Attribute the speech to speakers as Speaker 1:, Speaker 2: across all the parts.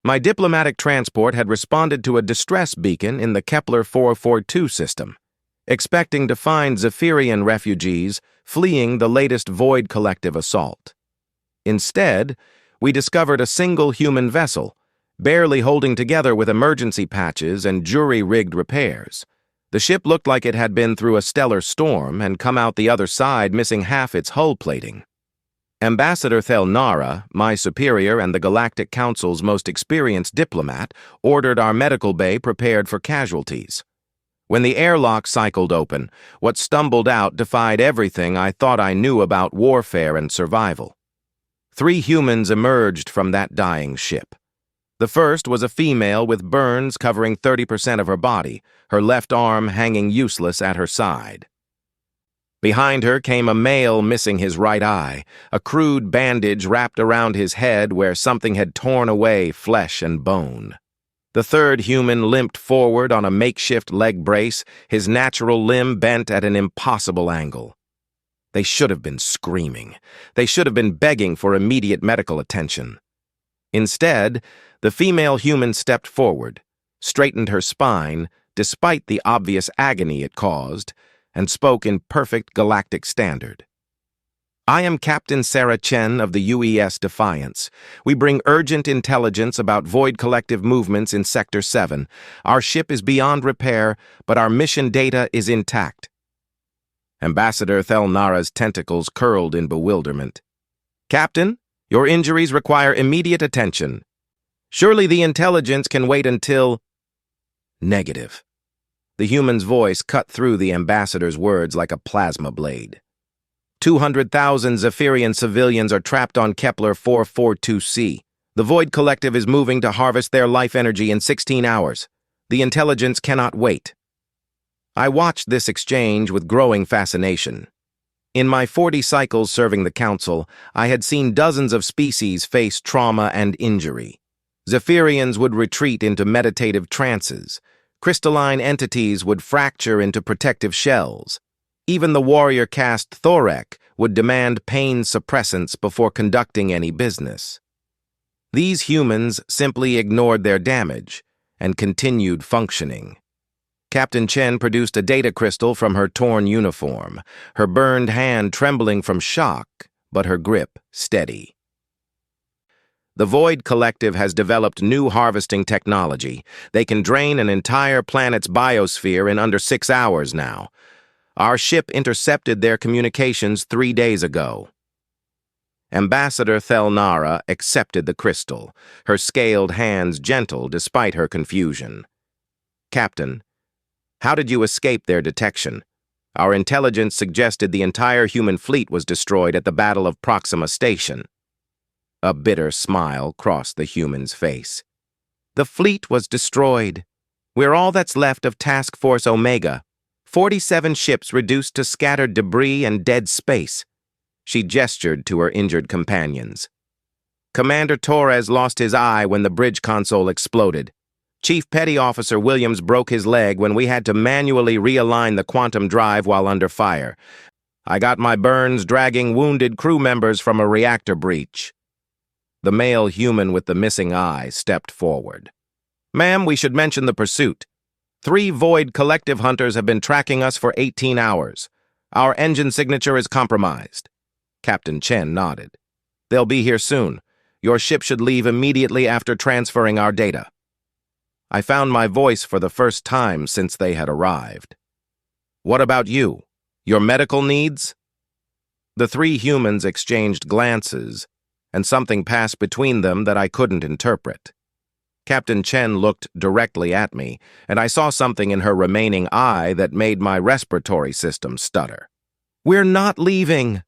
Speaker 1: My diplomatic transport had responded to a distress beacon in the Kepler 442 system, expecting to find Zephyrian refugees fleeing the latest Void Collective assault. Instead, we discovered a single human vessel, barely holding together with emergency patches and jury-rigged repairs. The ship looked like it had been through a stellar storm and come out the other side missing half its hull plating. Ambassador Thelnara, my superior and the Galactic Council's most experienced diplomat, ordered our medical bay prepared for casualties. When the airlock cycled open, what stumbled out defied everything I thought I knew about warfare and survival. 3 humans emerged from that dying ship. The first was a female with burns covering 30% of her body, her left arm hanging useless at her side. Behind her came a male missing his right eye, a crude bandage wrapped around his head where something had torn away flesh and bone. The third human limped forward on a makeshift leg brace, his natural limb bent at an impossible angle. They should have been screaming. They should have been begging for immediate medical attention. Instead, the female human stepped forward, straightened her spine, despite the obvious agony it caused, and spoke in perfect galactic standard. "I am Captain Sarah Chen of the UES Defiance. We bring urgent intelligence about Void Collective movements in Sector 7. Our ship is beyond repair, but our mission data is intact." Ambassador Thelnara's tentacles curled in bewilderment. "Captain, your injuries require immediate attention. Surely the intelligence can wait until—" Negative. The human's voice cut through the ambassador's words like a plasma blade. 200,000 Zephyrian civilians are trapped on Kepler 442c. The Void Collective is moving to harvest their life energy in 16 hours. The intelligence cannot wait. I watched this exchange with growing fascination. In my 40 cycles serving the Council, I had seen dozens of species face trauma and injury. Zephyrians would retreat into meditative trances. Crystalline entities would fracture into protective shells. Even the warrior caste Thorek would demand pain suppressants before conducting any business. These humans simply ignored their damage and continued functioning. Captain Chen produced a data crystal from her torn uniform, her burned hand trembling from shock, but her grip steady. The Void Collective has developed new harvesting technology. They can drain an entire planet's biosphere in under 6 hours now. Our ship intercepted their communications 3 days ago. Ambassador Thelnara accepted the crystal, her scaled hands gentle despite her confusion. "Captain, how did you escape their detection? Our intelligence suggested the entire human fleet was destroyed at the Battle of Proxima Station." A bitter smile crossed the human's face. "The fleet was destroyed. We're all that's left of Task Force Omega. 47 ships reduced to scattered debris and dead space." She gestured to her injured companions. "Commander Torres lost his eye when the bridge console exploded. Chief Petty Officer Williams broke his leg when we had to manually realign the quantum drive while under fire. I got my burns dragging wounded crew members from a reactor breach." The male human with the missing eye stepped forward. "Ma'am, we should mention the pursuit. 3 Void Collective hunters have been tracking us for 18 hours. Our engine signature is compromised." Captain Chen nodded. "They'll be here soon. Your ship should leave immediately after transferring our data." I found my voice for the first time since they had arrived. "What about you? Your medical needs?" The 3 humans exchanged glances, and something passed between them that I couldn't interpret. Captain Chen looked directly at me, and I saw something in her remaining eye that made my respiratory system stutter. "We're not leaving!"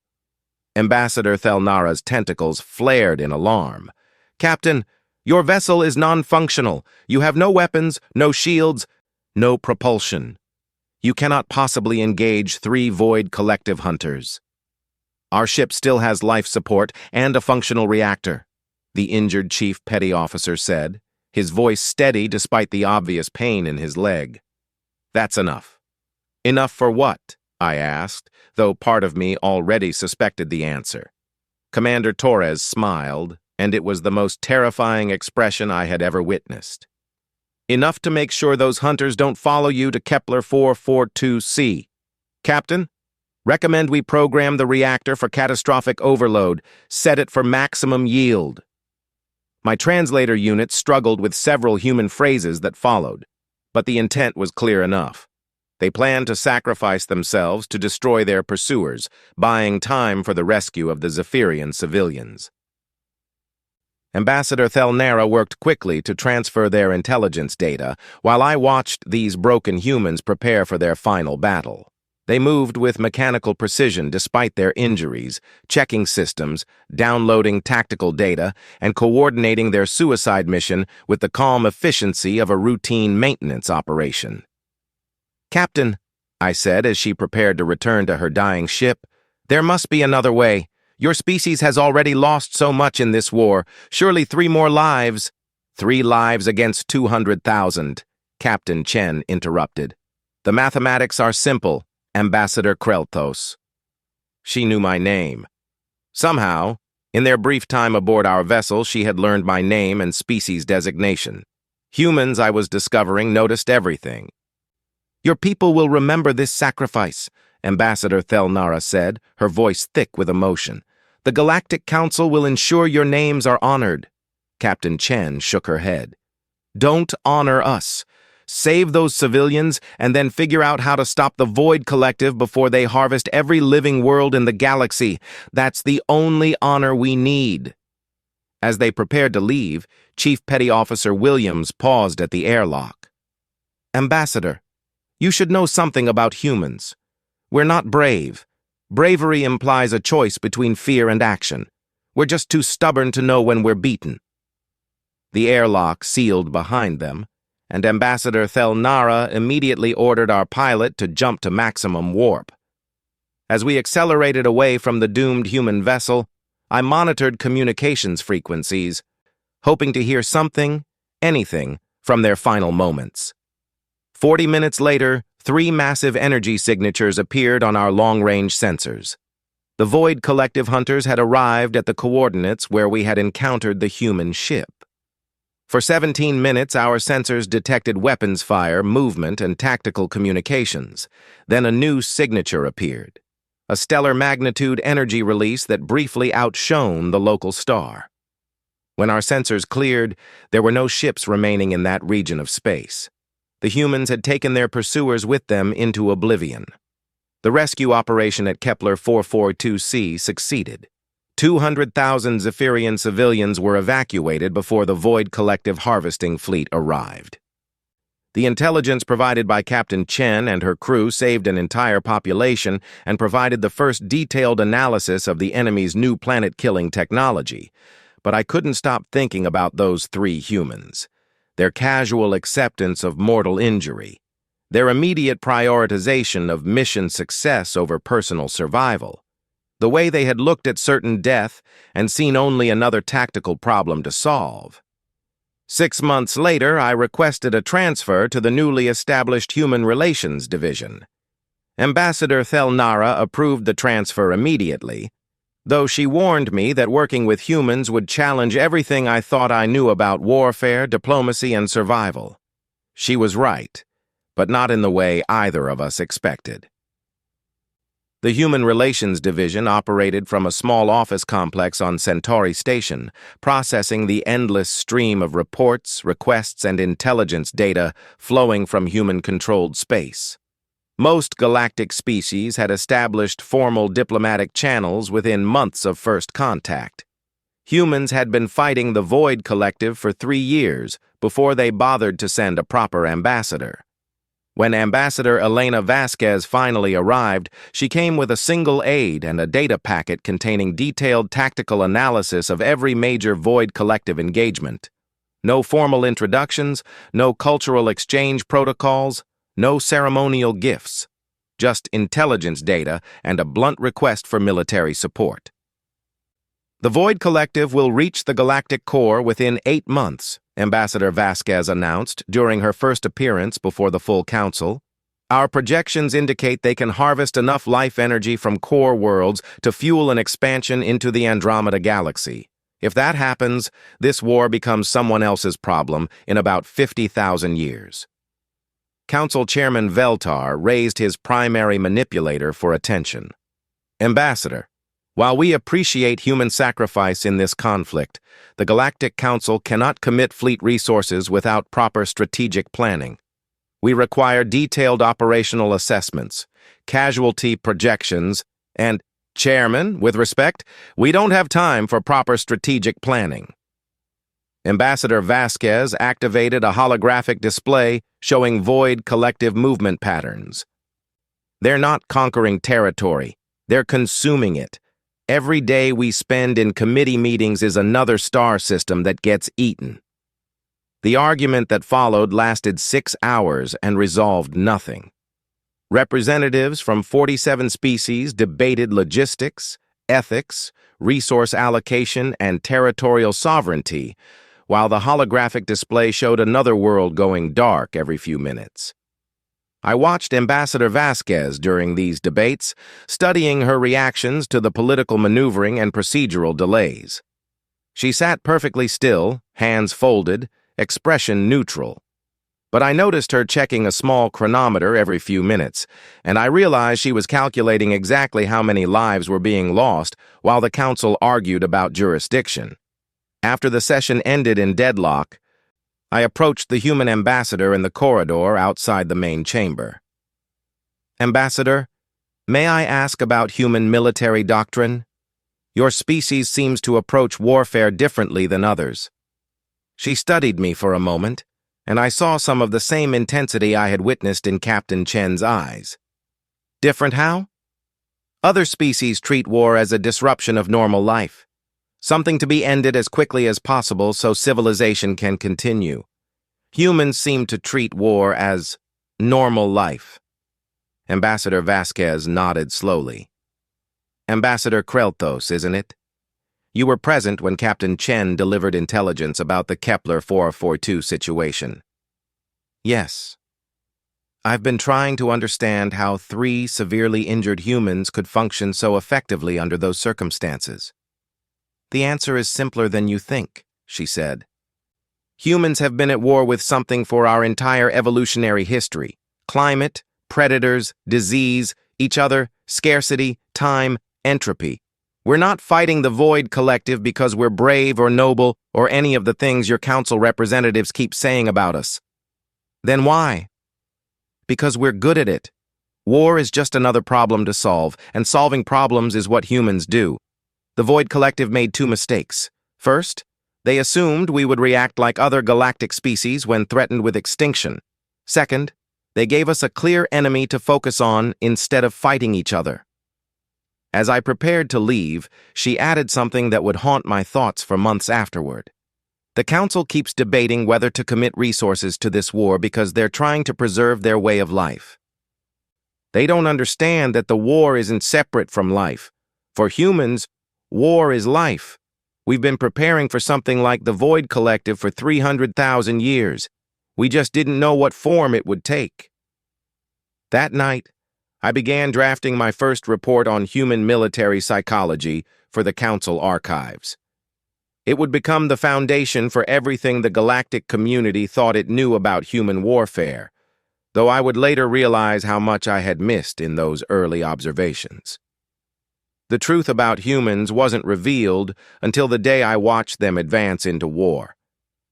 Speaker 1: Ambassador Thelnara's tentacles flared in alarm. "Captain, your vessel is non-functional. You have no weapons, no shields, no propulsion. You cannot possibly engage 3 Void Collective hunters. Our ship still has life support and a functional reactor," the injured Chief Petty Officer said, his voice steady despite the obvious pain in his leg. "That's enough." "Enough for what?" I asked, though part of me already suspected the answer. Commander Torres smiled, and it was the most terrifying expression I had ever witnessed. "Enough to make sure those hunters don't follow you to Kepler 442c. Captain, recommend we program the reactor for catastrophic overload. Set it for maximum yield." My translator unit struggled with several human phrases that followed, but the intent was clear enough. They planned to sacrifice themselves to destroy their pursuers, buying time for the rescue of the Zephyrian civilians. Ambassador Thelnara worked quickly to transfer their intelligence data, while I watched these broken humans prepare for their final battle. They moved with mechanical precision despite their injuries, checking systems, downloading tactical data, and coordinating their suicide mission with the calm efficiency of a routine maintenance operation. "Captain," I said as she prepared to return to her dying ship, "there must be another way. Your species has already lost so much in this war. Surely 3 more lives." "3 lives against 200,000, Captain Chen interrupted. "The mathematics are simple, Ambassador Krelthos." She knew my name. Somehow, in their brief time aboard our vessel, she had learned my name and species designation. Humans, I was discovering, noticed everything. "Your people will remember this sacrifice," Ambassador Thelnara said, her voice thick with emotion. "The Galactic Council will ensure your names are honored." Captain Chen shook her head. "Don't honor us. Save those civilians and then figure out how to stop the Void Collective before they harvest every living world in the galaxy. That's the only honor we need." As they prepared to leave, Chief Petty Officer Williams paused at the airlock. "Ambassador, you should know something about humans. We're not brave. Bravery implies a choice between fear and action. We're just too stubborn to know when we're beaten." The airlock sealed behind them, and Ambassador Thelnara immediately ordered our pilot to jump to maximum warp. As we accelerated away from the doomed human vessel, I monitored communications frequencies, hoping to hear something, anything, from their final moments. 40 minutes later, 3 massive energy signatures appeared on our long-range sensors. The Void Collective hunters had arrived at the coordinates where we had encountered the human ship. For 17 minutes, our sensors detected weapons fire, movement, and tactical communications. Then a new signature appeared, a stellar magnitude energy release that briefly outshone the local star. When our sensors cleared, there were no ships remaining in that region of space. The humans had taken their pursuers with them into oblivion. The rescue operation at Kepler 442c succeeded. 200,000 Zephyrian civilians were evacuated before the Void Collective harvesting fleet arrived. The intelligence provided by Captain Chen and her crew saved an entire population and provided the first detailed analysis of the enemy's new planet-killing technology. But I couldn't stop thinking about those 3 humans. Their casual acceptance of mortal injury, their immediate prioritization of mission success over personal survival, the way they had looked at certain death and seen only another tactical problem to solve. 6 months later, I requested a transfer to the newly established Human Relations Division. Ambassador Thelnara approved the transfer immediately, though she warned me that working with humans would challenge everything I thought I knew about warfare, diplomacy, and survival. She was right, but not in the way either of us expected. The Human Relations Division operated from a small office complex on Centauri Station, processing the endless stream of reports, requests, and intelligence data flowing from human-controlled space. Most galactic species had established formal diplomatic channels within months of first contact. Humans had been fighting the Void Collective for 3 years before they bothered to send a proper ambassador. When Ambassador Elena Vasquez finally arrived, she came with a single aid and a data packet containing detailed tactical analysis of every major Void Collective engagement. No formal introductions, no cultural exchange protocols, no ceremonial gifts, just intelligence data and a blunt request for military support. "The Void Collective will reach the galactic core within 8 months, Ambassador Vasquez announced during her first appearance before the full council. "Our projections indicate they can harvest enough life energy from core worlds to fuel an expansion into the Andromeda Galaxy. If that happens, this war becomes someone else's problem in about 50,000 years. Council Chairman Veltar raised his primary manipulator for attention. Ambassador, while we appreciate human sacrifice in this conflict, the Galactic Council cannot commit fleet resources without proper strategic planning. We require detailed operational assessments, casualty projections, and, Chairman, with respect, we don't have time for proper strategic planning. Ambassador Vasquez activated a holographic display showing void collective movement patterns. They're not conquering territory, they're consuming it. Every day we spend in committee meetings is another star system that gets eaten. The argument that followed lasted 6 hours and resolved nothing. Representatives from 47 species debated logistics, ethics, resource allocation, and territorial sovereignty, while the holographic display showed another world going dark every few minutes. I watched Ambassador Vasquez during these debates, studying her reactions to the political maneuvering and procedural delays. She sat perfectly still, hands folded, expression neutral. But I noticed her checking a small chronometer every few minutes, and I realized she was calculating exactly how many lives were being lost while the council argued about jurisdiction. After the session ended in deadlock, I approached the human ambassador in the corridor outside the main chamber. Ambassador, may I ask about human military doctrine? Your species seems to approach warfare differently than others. She studied me for a moment, and I saw some of the same intensity I had witnessed in Captain Chen's eyes. Different how? Other species treat war as a disruption of normal life, something to be ended as quickly as possible so civilization can continue. Humans seem to treat war as normal life. Ambassador Vasquez nodded slowly. Ambassador Krelthos, isn't it? You were present when Captain Chen delivered intelligence about the Kepler 442 situation. Yes. I've been trying to understand how 3 severely injured humans could function so effectively under those circumstances. The answer is simpler than you think, she said. Humans have been at war with something for our entire evolutionary history. Climate, predators, disease, each other, scarcity, time, entropy. We're not fighting the Void Collective because we're brave or noble or any of the things your council representatives keep saying about us. Then why? Because we're good at it. War is just another problem to solve, and solving problems is what humans do. The Void Collective made 2 mistakes. First, they assumed we would react like other galactic species when threatened with extinction. Second, they gave us a clear enemy to focus on instead of fighting each other. As I prepared to leave, she added something that would haunt my thoughts for months afterward. The council keeps debating whether to commit resources to this war because they're trying to preserve their way of life. They don't understand that the war isn't separate from life. For humans, war is life. We've been preparing for something like the Void Collective for 300,000 years. We just didn't know what form it would take. That night, I began drafting my first report on human military psychology for the Council archives. It would become the foundation for everything the galactic community thought it knew about human warfare, though I would later realize how much I had missed in those early observations. The truth about humans wasn't revealed until the day I watched them advance into war.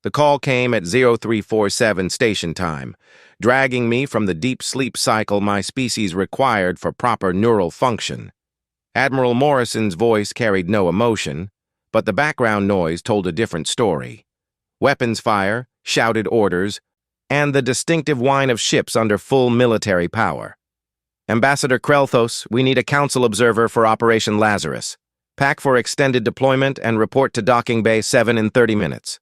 Speaker 1: The call came at 0347 station time, dragging me from the deep sleep cycle my species required for proper neural function. Admiral Morrison's voice carried no emotion, but the background noise told a different story. Weapons fire, shouted orders, and the distinctive whine of ships under full military power. Ambassador Krelthos, we need a council observer for Operation Lazarus. Pack for extended deployment and report to Docking Bay 7 in 30 minutes.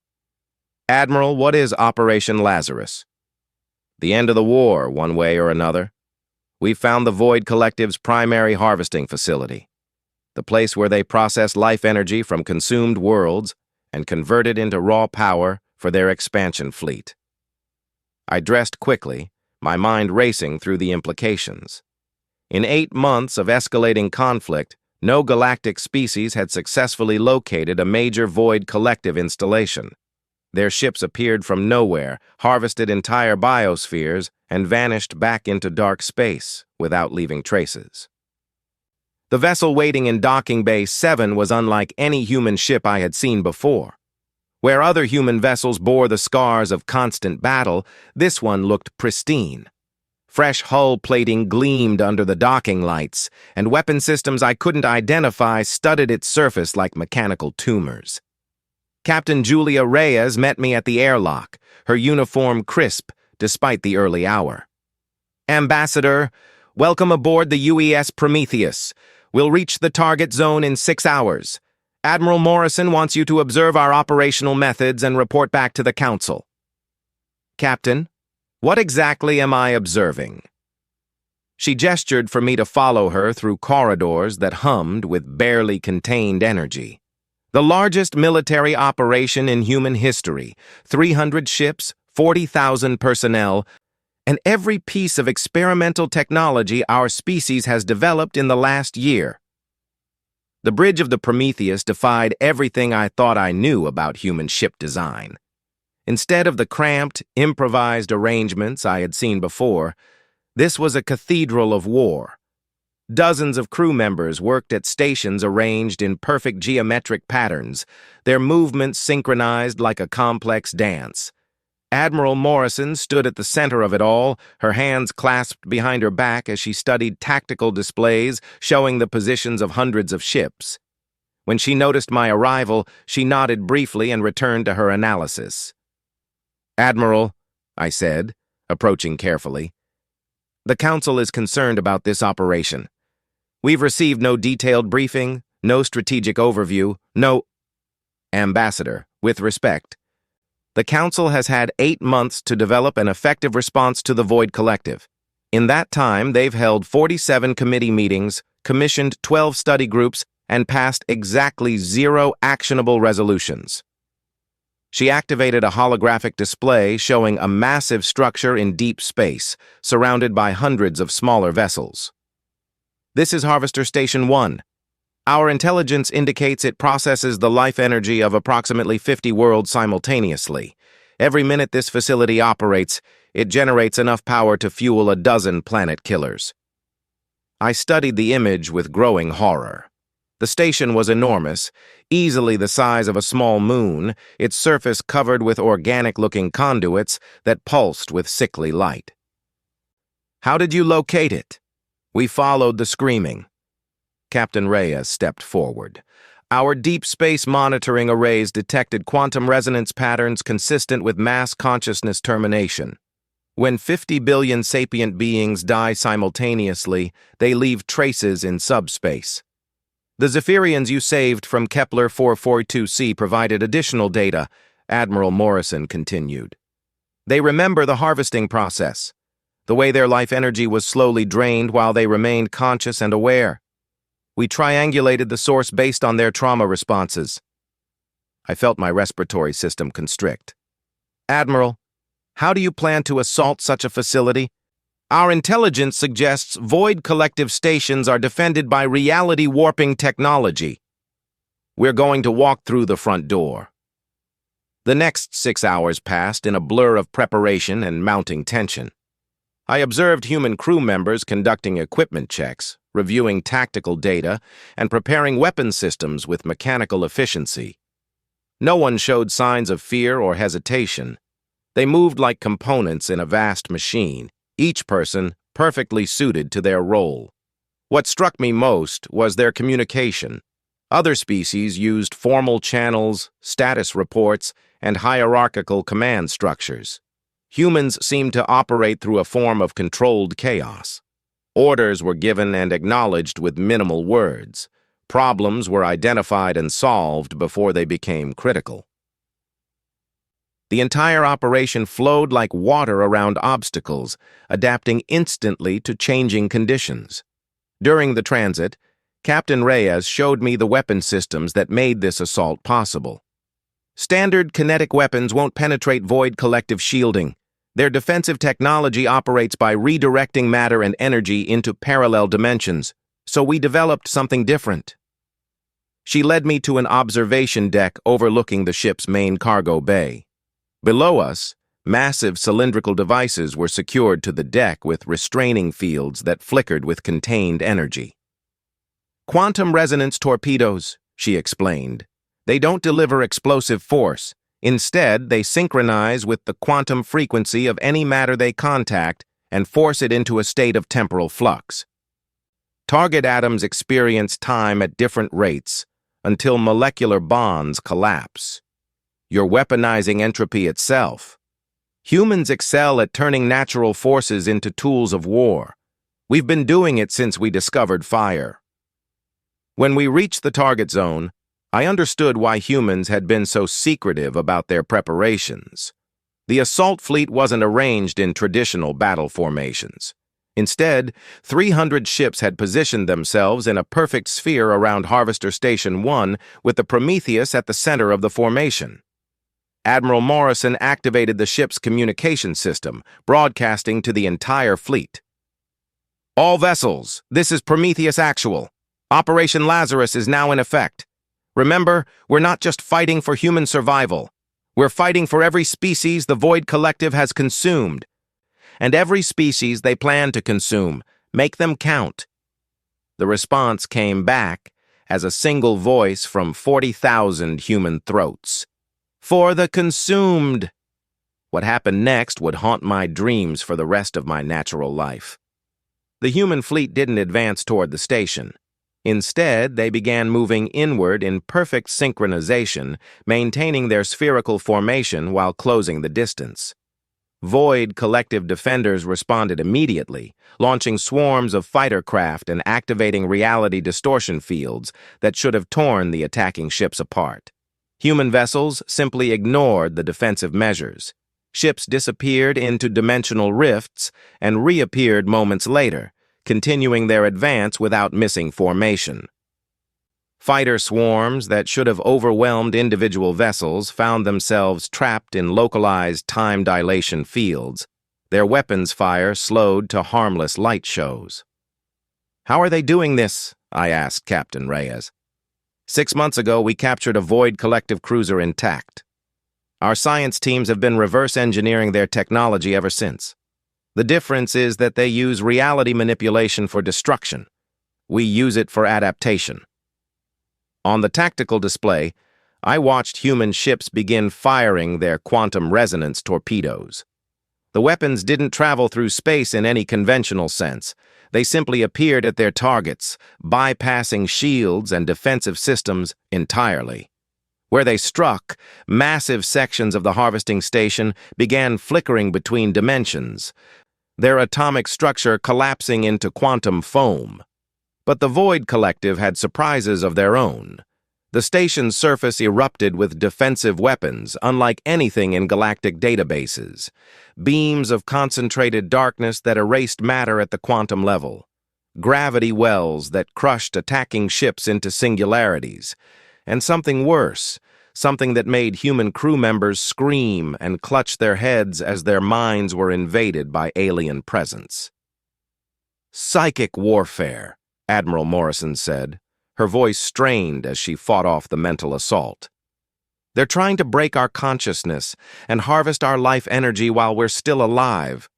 Speaker 1: Admiral, what is Operation Lazarus? The end of the war, one way or another. We've found the Void Collective's primary harvesting facility, the place where they process life energy from consumed worlds and convert it into raw power for their expansion fleet. I dressed quickly, my mind racing through the implications. In 8 months of escalating conflict, No galactic species had successfully located a major void collective installation. Their ships appeared from nowhere, harvested entire biospheres, and vanished back into dark space without leaving traces. The vessel waiting in Docking Bay 7 was unlike any human ship I had seen before. Where other human vessels bore the scars of constant battle, this one looked pristine. Fresh hull plating gleamed under the docking lights, and weapon systems I couldn't identify studded its surface like mechanical tumors. Captain Julia Reyes met me at the airlock, her uniform crisp despite the early hour. "Ambassador, welcome aboard the UES Prometheus. We'll reach the target zone in 6 hours. Admiral Morrison wants you to observe our operational methods and report back to the Council." "Captain, what exactly am I observing?" She gestured for me to follow her through corridors that hummed with barely contained energy. The largest military operation in human history, 300 ships, 40,000 personnel, and every piece of experimental technology our species has developed in the last year. The bridge of the Prometheus defied everything I thought I knew about human ship design. Instead of the cramped, improvised arrangements I had seen before, this was a cathedral of war. Dozens of crew members worked at stations arranged in perfect geometric patterns, their movements synchronized like a complex dance. Admiral Morrison stood at the center of it all, her hands clasped behind her back as she studied tactical displays showing the positions of hundreds of ships. When she noticed my arrival, she nodded briefly and returned to her analysis. "Admiral," I said, approaching carefully, "the Council is concerned about this operation. We've received no detailed briefing, no strategic overview, no—" "Ambassador, with respect, the Council has had 8 months to develop an effective response to the Void Collective. In that time, they've held 47 committee meetings, commissioned 12 study groups, and passed exactly 0 actionable resolutions." She activated a holographic display showing a massive structure in deep space, surrounded by hundreds of smaller vessels. "This is Harvester Station 1. Our intelligence indicates it processes the life energy of approximately 50 worlds simultaneously. Every minute this facility operates, it generates enough power to fuel a dozen planet killers." I studied the image with growing horror. The station was enormous, easily the size of a small moon, its surface covered with organic-looking conduits that pulsed with sickly light. "How did you locate it?" "We followed the screaming." Captain Reyes stepped forward. "Our deep space monitoring arrays detected quantum resonance patterns consistent with mass consciousness termination. When 50 billion sapient beings die simultaneously, they leave traces in subspace. The Zephyrians you saved from Kepler 442c provided additional data," Admiral Morrison continued. "They remember the harvesting process, the way their life energy was slowly drained while they remained conscious and aware. We triangulated the source based on their trauma responses." I felt my respiratory system constrict. "Admiral, how do you plan to assault such a facility? Our intelligence suggests Void Collective stations are defended by reality-warping technology. We're going to walk through the front door." The next 6 hours passed in a blur of preparation and mounting tension. I observed human crew members conducting equipment checks, reviewing tactical data, and preparing weapon systems with mechanical efficiency. No one showed signs of fear or hesitation. They moved like components in a vast machine, each person perfectly suited to their role. What struck me most was their communication. Other species used formal channels, status reports, and hierarchical command structures. Humans seemed to operate through a form of controlled chaos. Orders were given and acknowledged with minimal words. Problems were identified and solved before they became critical. The entire operation flowed like water around obstacles, adapting instantly to changing conditions. During the transit, Captain Reyes showed me the weapon systems that made this assault possible. Standard kinetic weapons won't penetrate Void Collective shielding. Their defensive technology operates by redirecting matter and energy into parallel dimensions, So we developed something different. She led me to an observation deck overlooking the ship's main cargo bay. Below us, massive cylindrical devices were secured to the deck with restraining fields that flickered with contained energy. Quantum resonance torpedoes, she explained. They don't deliver explosive force. Instead, they synchronize with the quantum frequency of any matter they contact and force it into a state of temporal flux. Target atoms experience time at different rates until molecular bonds collapse. You're weaponizing entropy itself. Humans excel at turning natural forces into tools of war. We've been doing it since we discovered fire. When we reached the target zone, I understood why humans had been so secretive about their preparations. The assault fleet wasn't arranged in traditional battle formations. Instead, 300 ships had positioned themselves in a perfect sphere around Harvester Station 1 with the Prometheus at the center of the formation. Admiral Morrison activated the ship's communication system, broadcasting to the entire fleet. "All vessels, this is Prometheus Actual. Operation Lazarus is now in effect. Remember, we're not just fighting for human survival. We're fighting for every species the Void Collective has consumed. And every species they plan to consume. Make them count." The response came back as a single voice from 40,000 human throats. "For the consumed!" What happened next would haunt my dreams for the rest of my natural life. The human fleet didn't advance toward the station. Instead, they began moving inward in perfect synchronization, maintaining their spherical formation while closing the distance. Void Collective defenders responded immediately, launching swarms of fighter craft and activating reality distortion fields that should have torn the attacking ships apart. Human vessels simply ignored the defensive measures. Ships disappeared into dimensional rifts and reappeared moments later, continuing their advance without missing formation. Fighter swarms that should have overwhelmed individual vessels found themselves trapped in localized time dilation fields, their weapons fire slowed to harmless light shows. "How are they doing this?" I asked Captain Reyes. 6 months ago, we captured a Void Collective cruiser intact. Our science teams have been reverse engineering their technology ever since. The difference is that they use reality manipulation for destruction. We use it for adaptation. On the tactical display, I watched human ships begin firing their quantum resonance torpedoes. The weapons didn't travel through space in any conventional sense. They simply appeared at their targets, bypassing shields and defensive systems entirely. Where they struck, massive sections of the harvesting station began flickering between dimensions, their atomic structure collapsing into quantum foam. But the Void Collective had surprises of their own. The station's surface erupted with defensive weapons, unlike anything in galactic databases. Beams of concentrated darkness that erased matter at the quantum level. Gravity wells that crushed attacking ships into singularities. And something worse, something that made human crew members scream and clutch their heads as their minds were invaded by alien presence. "Psychic warfare," Admiral Morrison said, her voice strained as she fought off the mental assault. "They're trying to break our consciousness and harvest our life energy while we're still alive."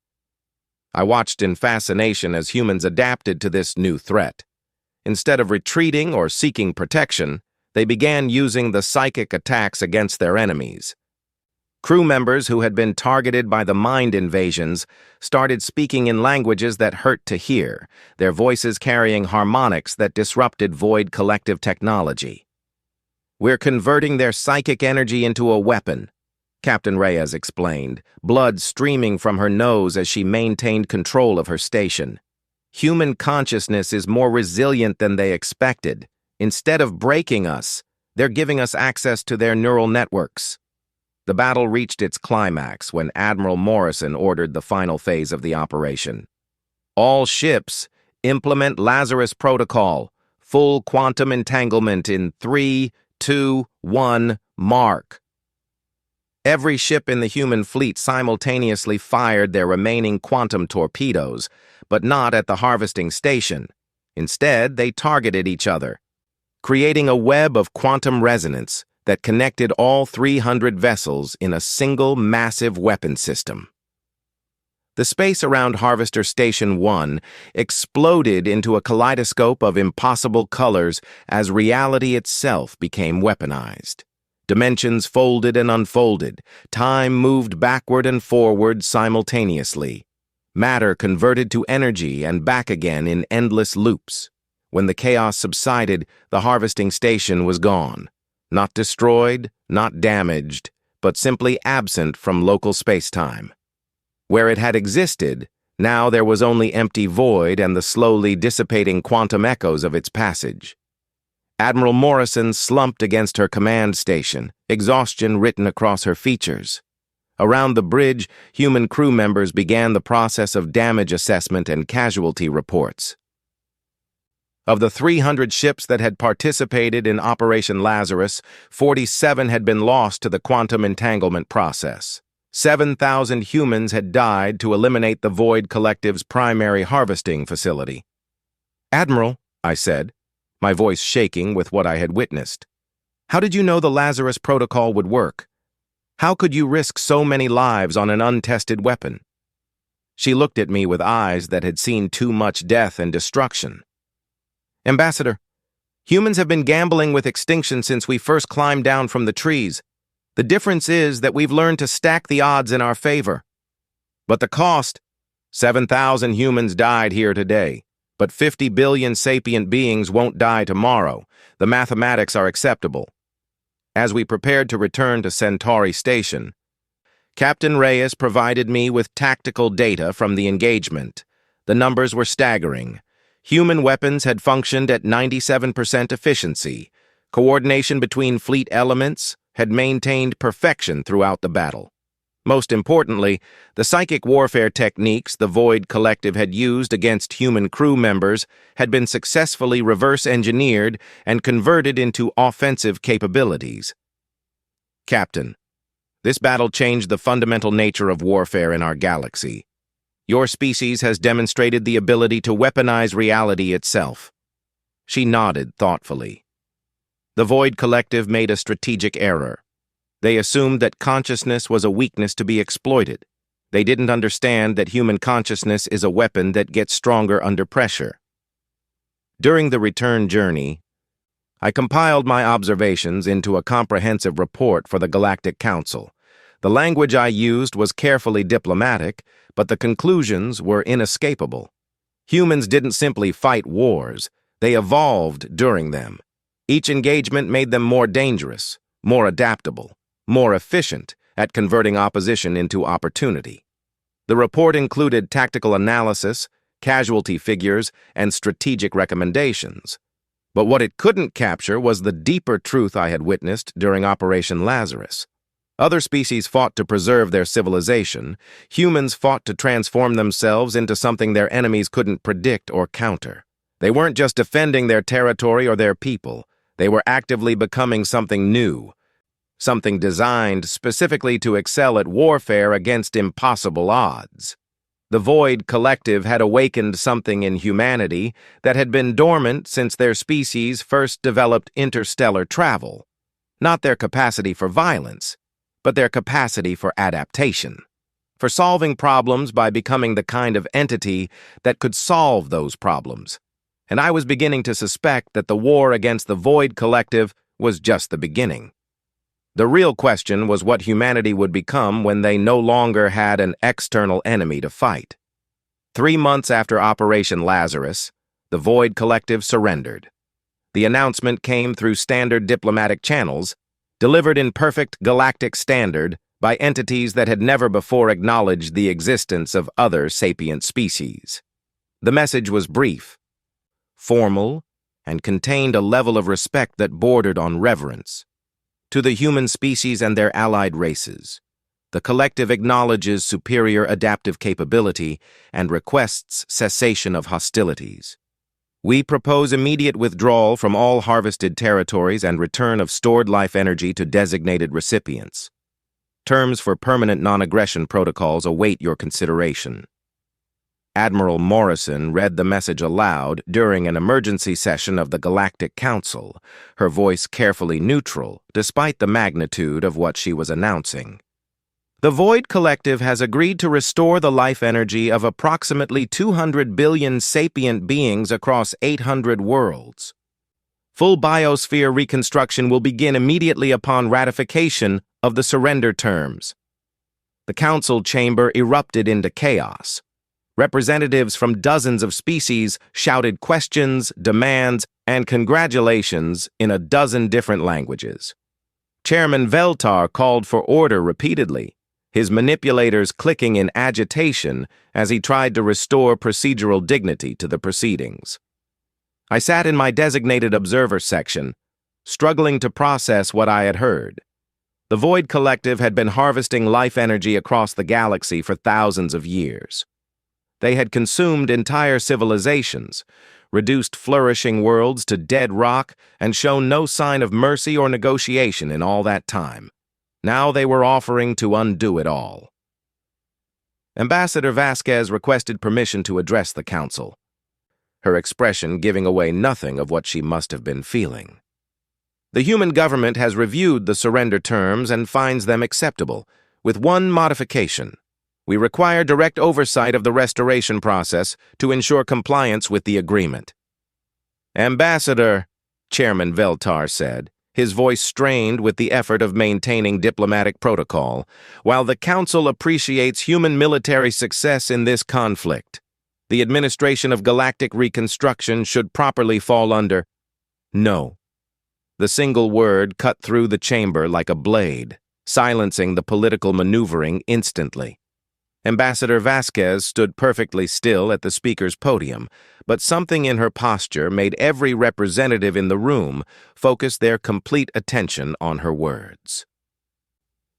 Speaker 1: I watched in fascination as humans adapted to this new threat. Instead of retreating or seeking protection, they began using the psychic attacks against their enemies. Crew members who had been targeted by the mind invasions started speaking in languages that hurt to hear, their voices carrying harmonics that disrupted Void Collective technology. "We're converting their psychic energy into a weapon," Captain Reyes explained, blood streaming from her nose as she maintained control of her station. "Human consciousness is more resilient than they expected. Instead of breaking us, they're giving us access to their neural networks." The battle reached its climax when Admiral Morrison ordered the final phase of the operation. "All ships, implement Lazarus Protocol. Full quantum entanglement in 3, 2, 1, mark." Every ship in the human fleet simultaneously fired their remaining quantum torpedoes, but not at the harvesting station. Instead, they targeted each other, creating a web of quantum resonance that connected all 300 vessels in a single massive weapon system. The space around Harvester Station 1 exploded into a kaleidoscope of impossible colors as reality itself became weaponized. Dimensions folded and unfolded, time moved backward and forward simultaneously. Matter converted to energy and back again in endless loops. When the chaos subsided, the harvesting station was gone. Not destroyed, not damaged, but simply absent from local space-time. Where it had existed, now there was only empty void and the slowly dissipating quantum echoes of its passage. Admiral Morrison slumped against her command station, exhaustion written across her features. Around the bridge, human crew members began the process of damage assessment and casualty reports. Of the 300 ships that had participated in Operation Lazarus, 47 had been lost to the quantum entanglement process. 7,000 humans had died to eliminate the Void Collective's primary harvesting facility. "Admiral," I said, my voice shaking with what I had witnessed, "how did you know the Lazarus protocol would work? How could you risk so many lives on an untested weapon?" She looked at me with eyes that had seen too much death and destruction. "Ambassador, humans have been gambling with extinction since we first climbed down from the trees. The difference is that we've learned to stack the odds in our favor. But the cost, 7,000 humans died here today, but 50 billion sapient beings won't die tomorrow. The mathematics are acceptable." As we prepared to return to Centauri Station, Captain Reyes provided me with tactical data from the engagement. The numbers were staggering. Human weapons had functioned at 97% efficiency. Coordination between fleet elements had maintained perfection throughout the battle. Most importantly, the psychic warfare techniques the Void Collective had used against human crew members had been successfully reverse-engineered and converted into offensive capabilities. "Captain, this battle changed the fundamental nature of warfare in our galaxy. Your species has demonstrated the ability to weaponize reality itself." She nodded thoughtfully. "The Void Collective made a strategic error. They assumed that consciousness was a weakness to be exploited. They didn't understand that human consciousness is a weapon that gets stronger under pressure." During the return journey, I compiled my observations into a comprehensive report for the Galactic Council. The language I used was carefully diplomatic, but the conclusions were inescapable. Humans didn't simply fight wars, they evolved during them. Each engagement made them more dangerous, more adaptable, more efficient at converting opposition into opportunity. The report included tactical analysis, casualty figures, and strategic recommendations. But what it couldn't capture was the deeper truth I had witnessed during Operation Lazarus. Other species fought to preserve their civilization. Humans fought to transform themselves into something their enemies couldn't predict or counter. They weren't just defending their territory or their people. They were actively becoming something new, something designed specifically to excel at warfare against impossible odds. The Void Collective had awakened something in humanity that had been dormant since their species first developed interstellar travel. Not their capacity for violence, but their capacity for adaptation, for solving problems by becoming the kind of entity that could solve those problems. And I was beginning to suspect that the war against the Void Collective was just the beginning. The real question was what humanity would become when they no longer had an external enemy to fight. 3 months after Operation Lazarus, the Void Collective surrendered. The announcement came through standard diplomatic channels, delivered in perfect galactic standard by entities that had never before acknowledged the existence of other sapient species. The message was brief, formal, and contained a level of respect that bordered on reverence. To the human species and their allied races, the collective acknowledges superior adaptive capability and requests cessation of hostilities. We propose immediate withdrawal from all harvested territories and return of stored life energy to designated recipients. Terms for permanent non-aggression protocols await your consideration. Admiral Morrison read the message aloud during an emergency session of the Galactic Council, her voice carefully neutral, despite the magnitude of what she was announcing. The Void Collective has agreed to restore the life energy of approximately 200 billion sapient beings across 800 worlds. Full biosphere reconstruction will begin immediately upon ratification of the surrender terms. The council chamber erupted into chaos. Representatives from dozens of species shouted questions, demands, and congratulations in a dozen different languages. Chairman Veltar called for order repeatedly, his manipulators clicking in agitation as he tried to restore procedural dignity to the proceedings. I sat in my designated observer section, struggling to process what I had heard. The Void Collective had been harvesting life energy across the galaxy for thousands of years. They had consumed entire civilizations, reduced flourishing worlds to dead rock, and shown no sign of mercy or negotiation in all that time. Now they were offering to undo it all. Ambassador Vasquez requested permission to address the council, her expression giving away nothing of what she must have been feeling. The human government has reviewed the surrender terms and finds them acceptable, with one modification. We require direct oversight of the restoration process to ensure compliance with the agreement. Ambassador, Chairman Veltar said, his voice strained with the effort of maintaining diplomatic protocol, while the Council appreciates human military success in this conflict. The administration of galactic reconstruction should properly fall under no. The single word cut through the chamber like a blade, silencing the political maneuvering instantly. Ambassador Vasquez stood perfectly still at the speaker's podium, but something in her posture made every representative in the room focus their complete attention on her words.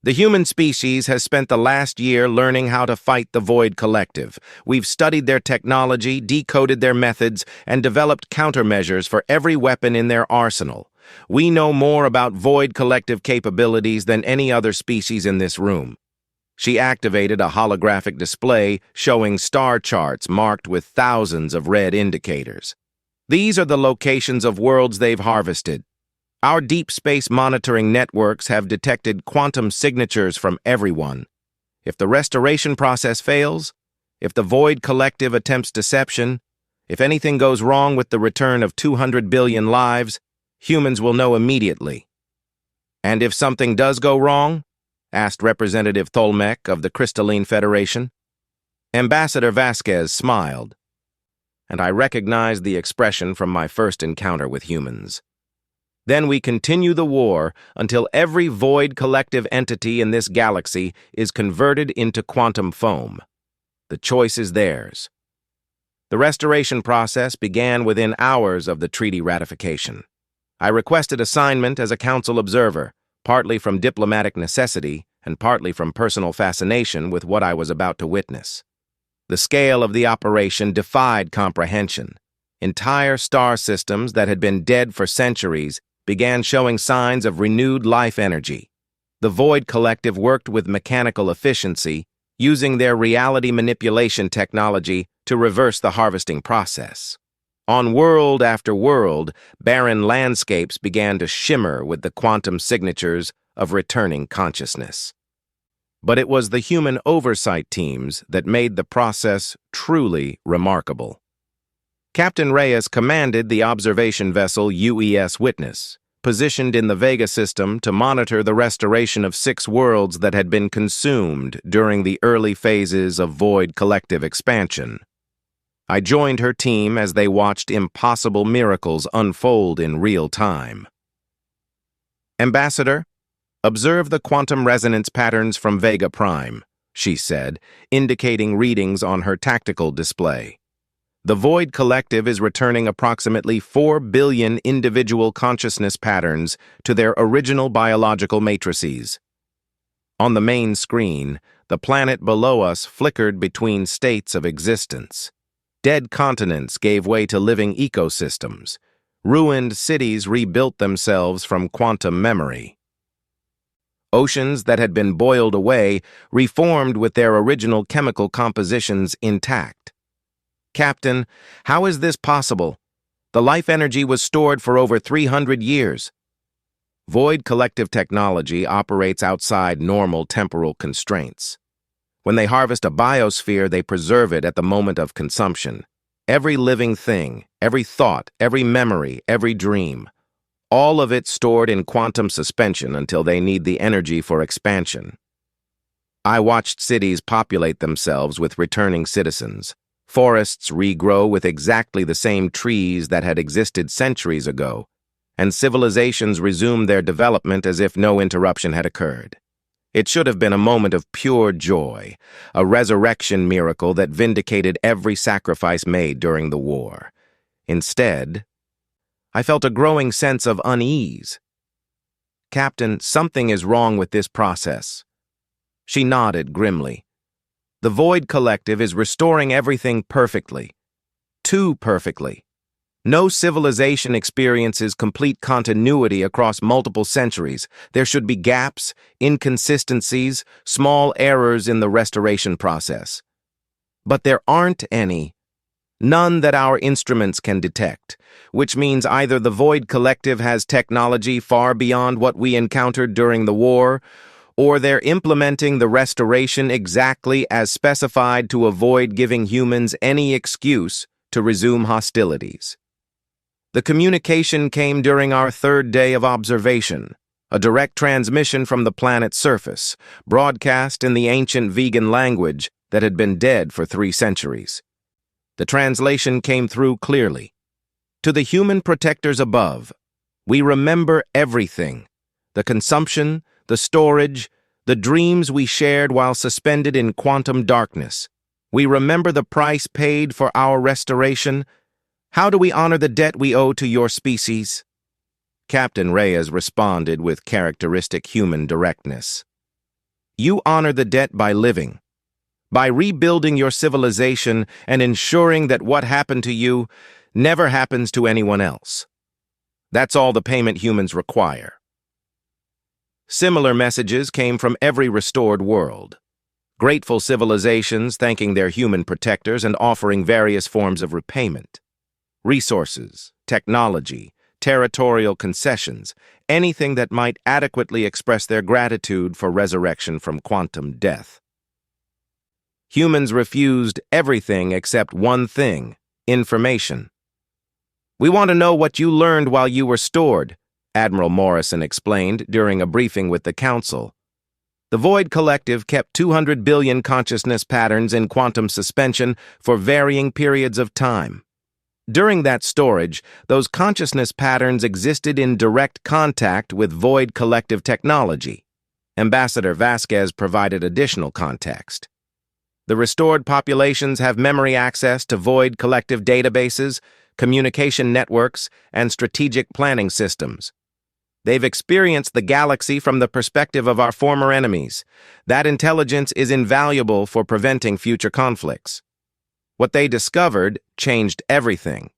Speaker 1: The human species has spent the last year learning how to fight the Void Collective. We've studied their technology, decoded their methods, and developed countermeasures for every weapon in their arsenal. We know more about Void Collective capabilities than any other species in this room. She activated a holographic display showing star charts marked with thousands of red indicators. These are the locations of worlds they've harvested. Our deep space monitoring networks have detected quantum signatures from everyone. If the restoration process fails, if the Void Collective attempts deception, if anything goes wrong with the return of 200 billion lives, humans will know immediately. And if something does go wrong? Asked Representative Tholmek of the Crystalline Federation. Ambassador Vasquez smiled, and I recognized the expression from my first encounter with humans. Then we continue the war until every Void Collective entity in this galaxy is converted into quantum foam. The choice is theirs. The restoration process began within hours of the treaty ratification. I requested assignment as a council observer, partly from diplomatic necessity and partly from personal fascination with what I was about to witness. The scale of the operation defied comprehension. Entire star systems that had been dead for centuries began showing signs of renewed life energy. The Void Collective worked with mechanical efficiency, using their reality manipulation technology to reverse the harvesting process. On world after world, barren landscapes began to shimmer with the quantum signatures of returning consciousness. But it was the human oversight teams that made the process truly remarkable. Captain Reyes commanded the observation vessel UES Witness, positioned in the Vega system to monitor the restoration of 6 worlds that had been consumed during the early phases of Void Collective expansion. I joined her team as they watched impossible miracles unfold in real time. Ambassador, observe the quantum resonance patterns from Vega Prime, she said, indicating readings on her tactical display. The Void Collective is returning approximately 4 billion individual consciousness patterns to their original biological matrices. On the main screen, the planet below us flickered between states of existence. Dead continents gave way to living ecosystems. Ruined cities rebuilt themselves from quantum memory. Oceans that had been boiled away reformed with their original chemical compositions intact. Captain, how is this possible? The life energy was stored for over 300 years. Void collective technology operates outside normal temporal constraints. When they harvest a biosphere, they preserve it at the moment of consumption. Every living thing, every thought, every memory, every dream, all of it stored in quantum suspension until they need the energy for expansion. I watched cities populate themselves with returning citizens. Forests regrow with exactly the same trees that had existed centuries ago, and civilizations resume their development as if no interruption had occurred. It should have been a moment of pure joy, a resurrection miracle that vindicated every sacrifice made during the war. Instead, I felt a growing sense of unease. Captain, something is wrong with this process. She nodded grimly. The Void Collective is restoring everything perfectly. Too perfectly. No civilization experiences complete continuity across multiple centuries. There should be gaps, inconsistencies, small errors in the restoration process. But there aren't any. None that our instruments can detect, which means either the Void Collective has technology far beyond what we encountered during the war, or they're implementing the restoration exactly as specified to avoid giving humans any excuse to resume hostilities. The communication came during our third day of observation, a direct transmission from the planet's surface, broadcast in the ancient vegan language that had been dead for 3 centuries. The translation came through clearly. To the human protectors above, we remember everything: the consumption, the storage, the dreams we shared while suspended in quantum darkness. We remember the price paid for our restoration. How do we honor the debt we owe to your species? Captain Reyes responded with characteristic human directness. You honor the debt by living, by rebuilding your civilization and ensuring that what happened to you never happens to anyone else. That's all the payment humans require. Similar messages came from every restored world. Grateful civilizations thanking their human protectors and offering various forms of repayment. Resources, technology, territorial concessions, anything that might adequately express their gratitude for resurrection from quantum death. Humans refused everything except one thing: information. We want to know what you learned while you were stored, Admiral Morrison explained during a briefing with the Council. The Void Collective kept 200 billion consciousness patterns in quantum suspension for varying periods of time. During that storage, those consciousness patterns existed in direct contact with Void Collective technology. Ambassador Vasquez provided additional context. The restored populations have memory access to Void Collective databases, communication networks, and strategic planning systems. They've experienced the galaxy from the perspective of our former enemies. That intelligence is invaluable for preventing future conflicts. What they discovered changed everything.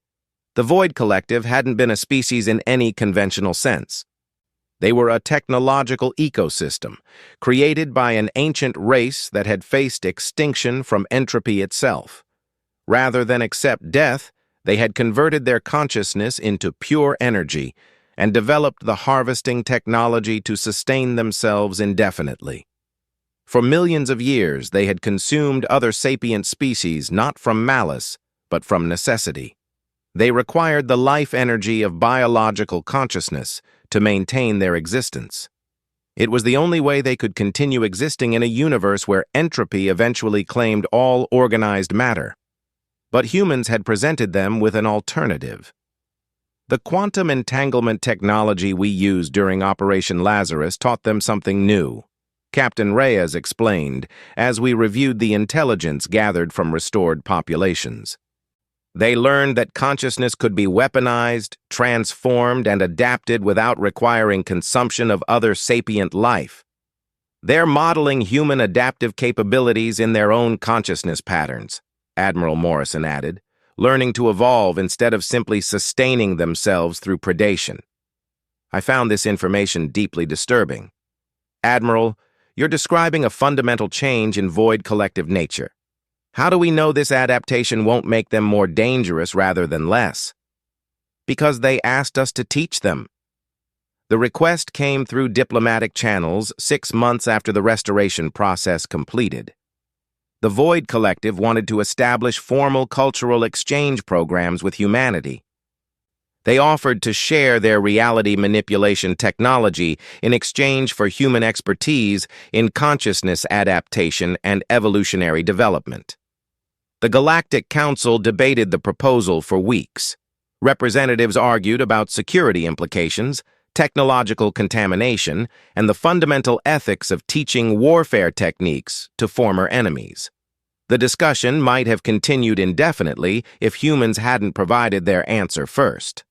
Speaker 1: The Void Collective hadn't been a species in any conventional sense. They were a technological ecosystem, created by an ancient race that had faced extinction from entropy itself. Rather than accept death, they had converted their consciousness into pure energy and developed the harvesting technology to sustain themselves indefinitely. For millions of years, they had consumed other sapient species not from malice, but from necessity. They required the life energy of biological consciousness to maintain their existence. It was the only way they could continue existing in a universe where entropy eventually claimed all organized matter. But humans had presented them with an alternative. The quantum entanglement technology we used during Operation Lazarus taught them something new. Captain Reyes explained as we reviewed the intelligence gathered from restored populations. They learned that consciousness could be weaponized, transformed, and adapted without requiring consumption of other sapient life. They're modeling human adaptive capabilities in their own consciousness patterns, Admiral Morrison added, learning to evolve instead of simply sustaining themselves through predation. I found this information deeply disturbing. Admiral, you're describing a fundamental change in Void Collective nature. How do we know this adaptation won't make them more dangerous rather than less? Because they asked us to teach them. The request came through diplomatic channels 6 months after the restoration process completed. The Void Collective wanted to establish formal cultural exchange programs with humanity. They offered to share their reality manipulation technology in exchange for human expertise in consciousness adaptation and evolutionary development. The Galactic Council debated the proposal for weeks. Representatives argued about security implications, technological contamination, and the fundamental ethics of teaching warfare techniques to former enemies. The discussion might have continued indefinitely if humans hadn't provided their answer first.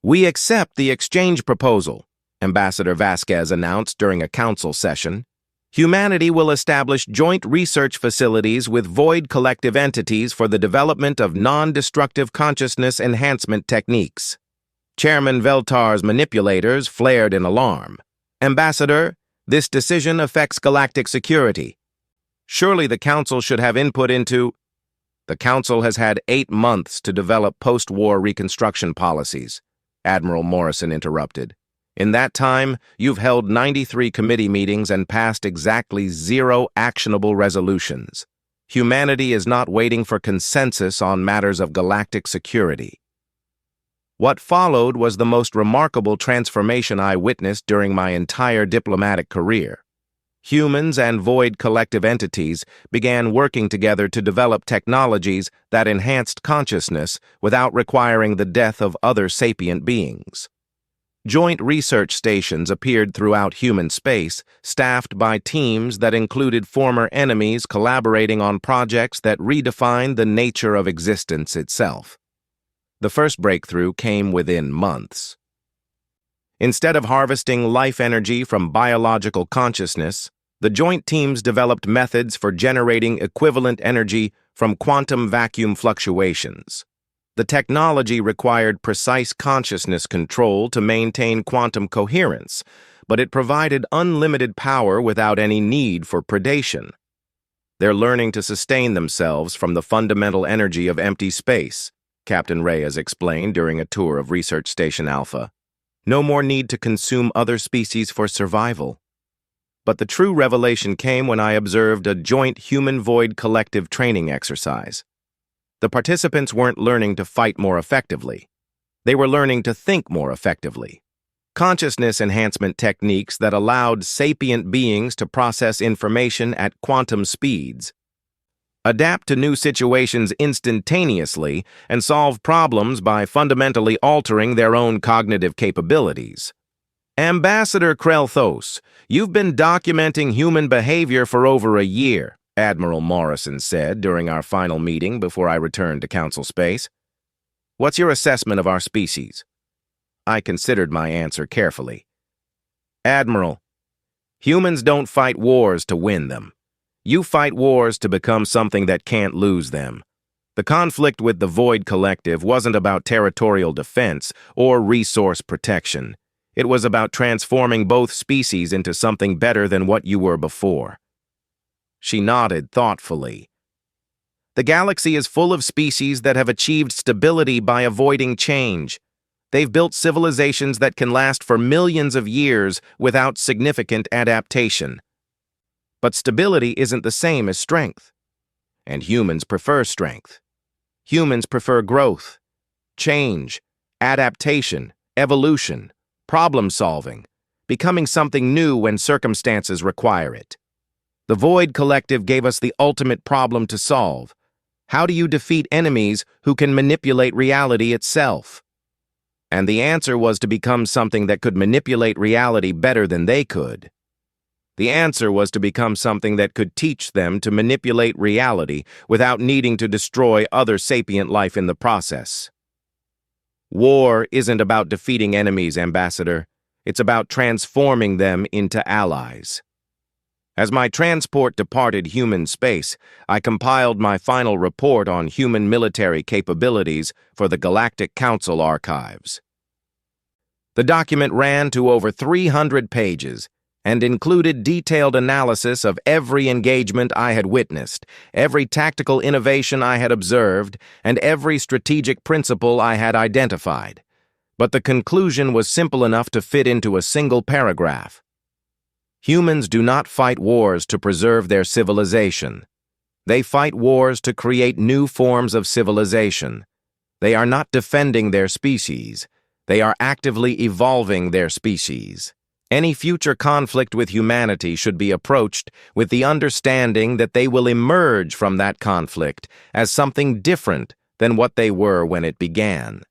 Speaker 1: "We accept the exchange proposal," Ambassador Vasquez announced during a council session. "Humanity will establish joint research facilities with Void Collective entities for the development of non-destructive consciousness enhancement techniques." Chairman Veltar's manipulators flared in alarm. "Ambassador, this decision affects galactic security. Surely the Council should have input into—" "The Council has had 8 months to develop post-war reconstruction policies," Admiral Morrison interrupted. "In that time, you've held 93 committee meetings and passed exactly 0 actionable resolutions. Humanity is not waiting for consensus on matters of galactic security." What followed was the most remarkable transformation I witnessed during my entire diplomatic career. Humans and Void Collective entities began working together to develop technologies that enhanced consciousness without requiring the death of other sapient beings. Joint research stations appeared throughout human space, staffed by teams that included former enemies collaborating on projects that redefined the nature of existence itself. The first breakthrough came within months. Instead of harvesting life energy from biological consciousness, the joint teams developed methods for generating equivalent energy from quantum vacuum fluctuations. The technology required precise consciousness control to maintain quantum coherence, but it provided unlimited power without any need for predation. They're learning to sustain themselves from the fundamental energy of empty space, Captain Reyes explained during a tour of Research Station Alpha. No more need to consume other species for survival. But the true revelation came when I observed a joint human-void collective training exercise. The participants weren't learning to fight more effectively. They were learning to think more effectively. Consciousness enhancement techniques that allowed sapient beings to process information at quantum speeds, adapt to new situations instantaneously, and solve problems by fundamentally altering their own cognitive capabilities. "Ambassador Krelthos, you've been documenting human behavior for over a year," Admiral Morrison said during our final meeting before I returned to Council space. "What's your assessment of our species?" I considered my answer carefully. "Admiral, humans don't fight wars to win them. You fight wars to become something that can't lose them. The conflict with the Void Collective wasn't about territorial defense or resource protection. It was about transforming both species into something better than what you were before." She nodded thoughtfully. "The galaxy is full of species that have achieved stability by avoiding change. They've built civilizations that can last for millions of years without significant adaptation. But stability isn't the same as strength. And humans prefer strength. Humans prefer growth, change, adaptation, evolution, problem-solving, becoming something new when circumstances require it. The Void Collective gave us the ultimate problem to solve. How do you defeat enemies who can manipulate reality itself?" And the answer was to become something that could manipulate reality better than they could. The answer was to become something that could teach them to manipulate reality without needing to destroy other sapient life in the process. War isn't about defeating enemies, Ambassador. It's about transforming them into allies. As my transport departed human space, I compiled my final report on human military capabilities for the Galactic Council archives. The document ran to over 300 pages, and included detailed analysis of every engagement I had witnessed, every tactical innovation I had observed, and every strategic principle I had identified. But the conclusion was simple enough to fit into a single paragraph. Humans do not fight wars to preserve their civilization. They fight wars to create new forms of civilization. They are not defending their species. They are actively evolving their species. Any future conflict with humanity should be approached with the understanding that they will emerge from that conflict as something different than what they were when it began.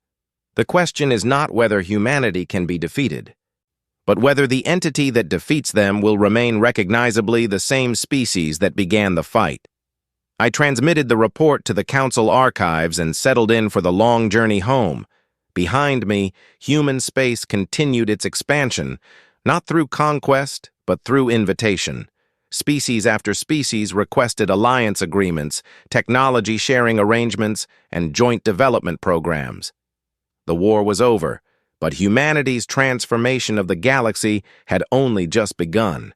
Speaker 1: The question is not whether humanity can be defeated, but whether the entity that defeats them will remain recognizably the same species that began the fight. I transmitted the report to the Council archives and settled in for the long journey home. Behind me, human space continued its expansion, not through conquest, but through invitation. Species after species requested alliance agreements, technology sharing arrangements, and joint development programs. The war was over, but humanity's transformation of the galaxy had only just begun.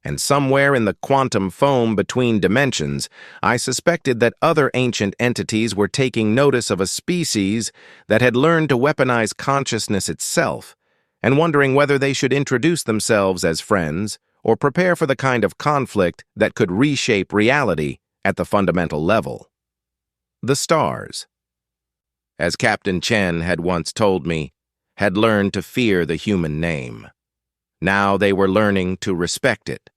Speaker 1: And somewhere in the quantum foam between dimensions, I suspected that other ancient entities were taking notice of a species that had learned to weaponize consciousness itself, and wondering whether they should introduce themselves as friends or prepare for the kind of conflict that could reshape reality at the fundamental level. The stars, as Captain Chen had once told me, had learned to fear the human name. Now they were learning to respect it.